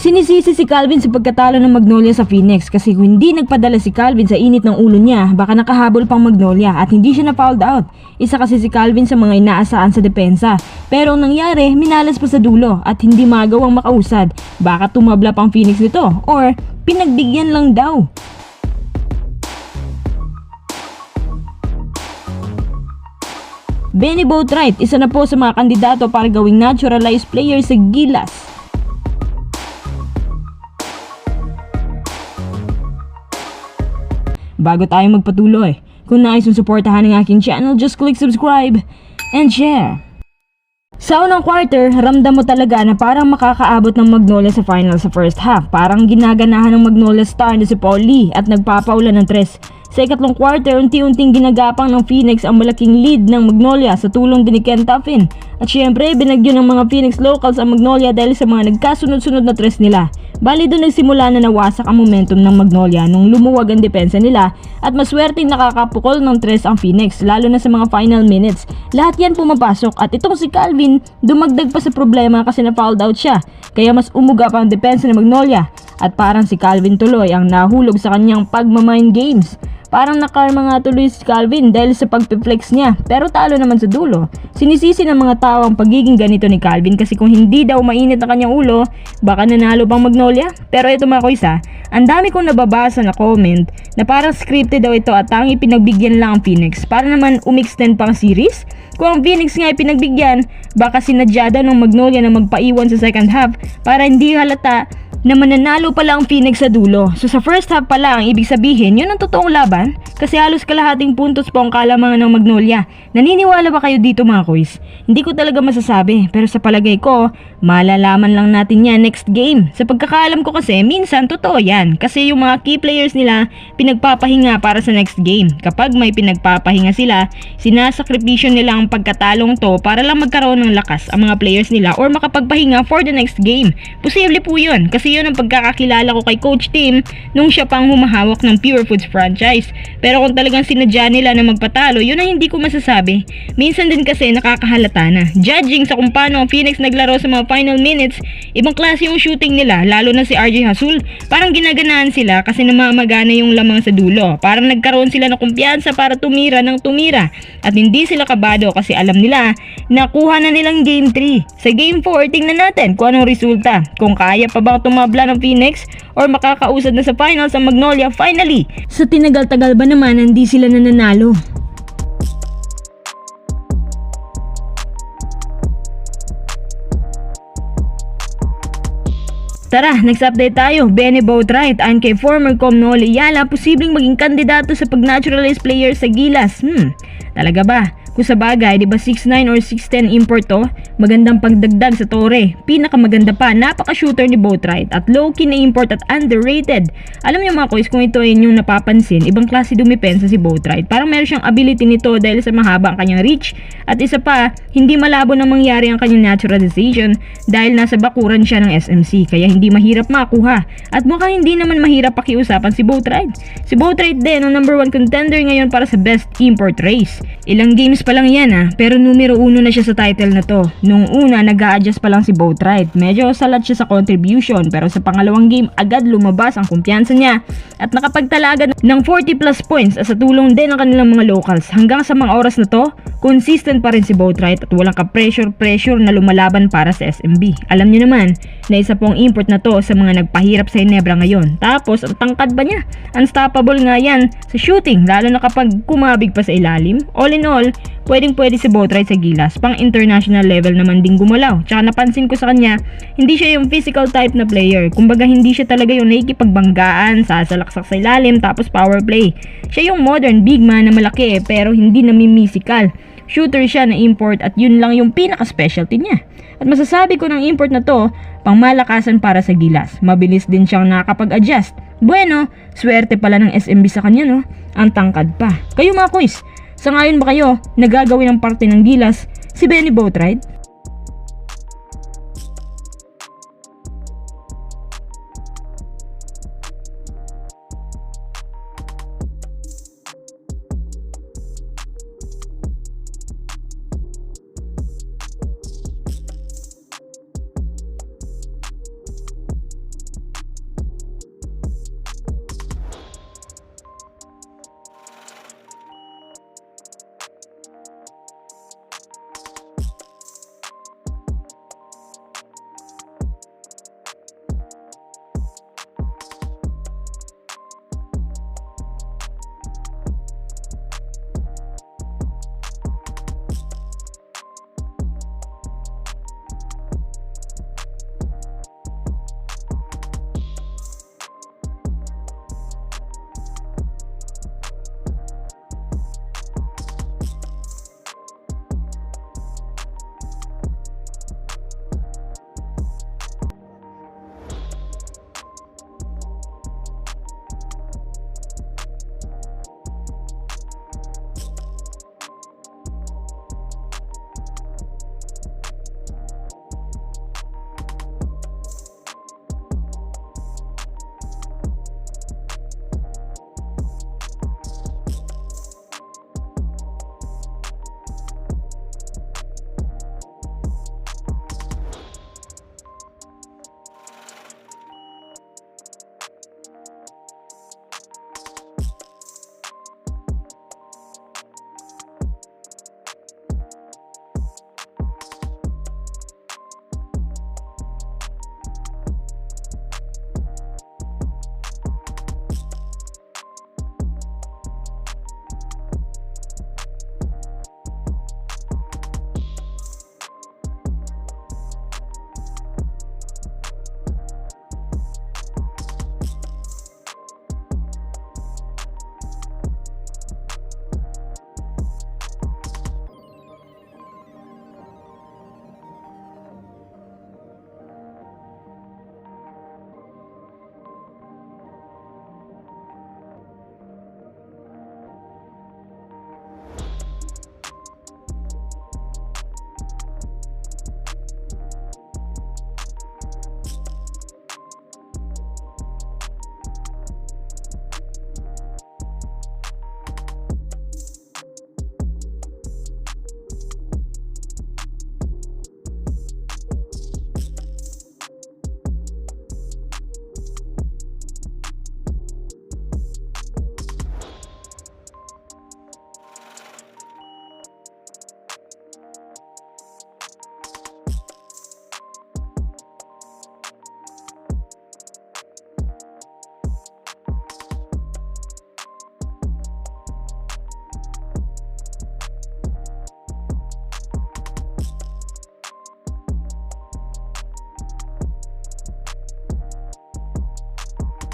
Sinisisi si Calvin sa pagkatalo ng Magnolia sa Phoenix kasi kung hindi nagpadala si Calvin sa init ng ulo niya, baka nakahabol pang Magnolia at hindi siya na-fouled out. Isa kasi si Calvin sa mga inaasahan sa depensa. Pero ang nangyari, minalas pa sa dulo at hindi magawang makausad. Baka tumabla pang Phoenix nito or pinagbigyan lang daw. Benny Boatwright, isa na po sa mga kandidato para gawing naturalized player sa Gilas. Bago tayo magpatuloy, kung nais mong suportahan ang aking channel, just click subscribe and share. Sa unang quarter, ramdam mo talaga na parang makakaabot ng Magnolia sa final sa first half. Parang ginaganahan ng Magnolia star na si Paul Lee at nagpapaulan ng tres. Sa ikatlong quarter, unti-unting ginagapang ng Phoenix ang malaking lead ng Magnolia sa tulong din ni Ken Tuffin. At syempre, binagyo ng mga Phoenix locals ang Magnolia dahil sa mga nagkasunod-sunod na tres nila. Bali doon nagsimula na nawasak ang momentum ng Magnolia nung lumuwag ang depensa nila at maswerteng nakakapukol ng tres ang Phoenix lalo na sa mga final minutes. Lahat yan pumapasok at itong si Calvin dumagdag pa sa problema kasi na-fouled out siya kaya mas umuga pa ang depensa ng Magnolia at parang si Calvin tuloy ang nahulog sa kanyang pagmamind games. Parang nakarma nga tuloy si Calvin dahil sa pagpiflex niya pero talo naman sa dulo. Sinisisi ng mga tao ang pagiging ganito ni Calvin kasi kung hindi daw mainit ang kanyang ulo, baka nanalo pang Magnolia. Pero ito mga kuisa, ang dami kong nababasa na comment na parang scripted daw ito at tanging pinagbigyan lang ang Phoenix para naman umextend pang series. Kung ang Phoenix nga ay pinagbigyan, baka sinadya daw ng Magnolia na magpaiwan sa second half para hindi halata na mananalo pala ang Phoenix sa dulo. So sa first half pala ang ibig sabihin, yun ang totoong laban kasi halos kalahating puntos po ang kalamangan ng Magnolia. Naniniwala ba kayo dito mga kuys? Hindi ko talaga masasabi pero sa palagay ko, malalaman lang natin yan next game. Sa pagkakaalam ko kasi, minsan totoo yan kasi yung mga key players nila pinagpapahinga para sa next game. Kapag may pinagpapahinga sila, sinasakripisyo nila ang pagkatalong to para lang magkaroon ng lakas ang mga players nila or makapagpahinga for the next game. Posible po yun kasi yun ang pagkakakilala ko kay Coach Tim nung siya pang humahawak ng Pure Foods franchise. Pero kung talagang sinadya nila na magpatalo, yun ang hindi ko masasabi. Minsan din kasi nakakahalata na. Judging sa kung paano ang Phoenix naglaro sa mga final minutes, ibang klase yung shooting nila, lalo na si RJ Hasul. Parang ginaganahan sila kasi namamagana yung lamang sa dulo. Parang nagkaroon sila ng kumpiyansa para tumira ng tumira. At hindi sila kabado kasi alam nila na kuha na nilang game 3. Sa game 4, tingnan natin kung anong resulta. Kung kaya pa ba tumabla ng Phoenix or makakausad na sa finals ang Magnolia finally. Sa tinagal-tagal ba naman hindi sila nananalo? Tara, next update tayo. Benny Boatwright ayon kay former Comnol Ayala, posibleng maging kandidato sa pag-naturalized player sa Gilas. Talaga ba? Kung sa bagay, di ba 6'9 or 6'10 import to? Magandang pagdagdag sa tore. Pinakamaganda pa, napaka-shooter ni Boatwright at low-key na import at underrated. Alam niyo mga kois, kung ito ay inyong napapansin, ibang klase dumipensa si Boatwright. Parang meron siyang ability nito dahil sa mahaba ang kanyang reach. At isa pa, hindi malabo na mangyari ang kanyang naturalization dahil nasa bakuran siya ng SMC. Kaya hindi mahirap makuha. At mukhang hindi naman mahirap pakiusapan si Boatwright. Si Boatwright din ang number 1 contender ngayon para sa best import race. Ilang games pa lang yan pero numero 1 na siya sa title na to. Nung una, nag-a-adjust pa lang si Boatwright. Medyo salat siya sa contribution pero sa pangalawang game, agad lumabas ang kumpiyansa niya at nakapagtala agad ng 40 plus points sa tulong din ng kanilang mga locals. Hanggang sa mga oras na to, consistent pa rin si Boatwright at walang ka-pressure na lumalaban para sa SMB. Alam niyo naman na isa pong import na to sa mga nagpahirap sa Ginebra ngayon. Tapos, ang tangkad ba niya? Unstoppable nga yan sa shooting, lalo na kapag kumabig pa sa ilalim. All in all, pwedeng-pwede si Boatwright sa Gilas. Pang international level naman ding gumalaw. Tsaka napansin ko sa kanya, hindi siya yung physical type na player. Kumbaga hindi siya talaga yung nakikipagbanggaan, sasalaksak sa ilalim tapos power play. Siya yung modern big man na malaki pero hindi namimisikal. Shooter siya na import at yun lang yung pinaka-specialty niya. At masasabi ko ng import na to, pang malakasan para sa Gilas. Mabilis din siyang nakakapag-adjust. Bueno, swerte pala ng SMB sa kanya no. Ang tangkad pa. Kayo mga kuys, sa ngayon ba kayo nagagawin ng parte ng Gilas si Benny Boatwright?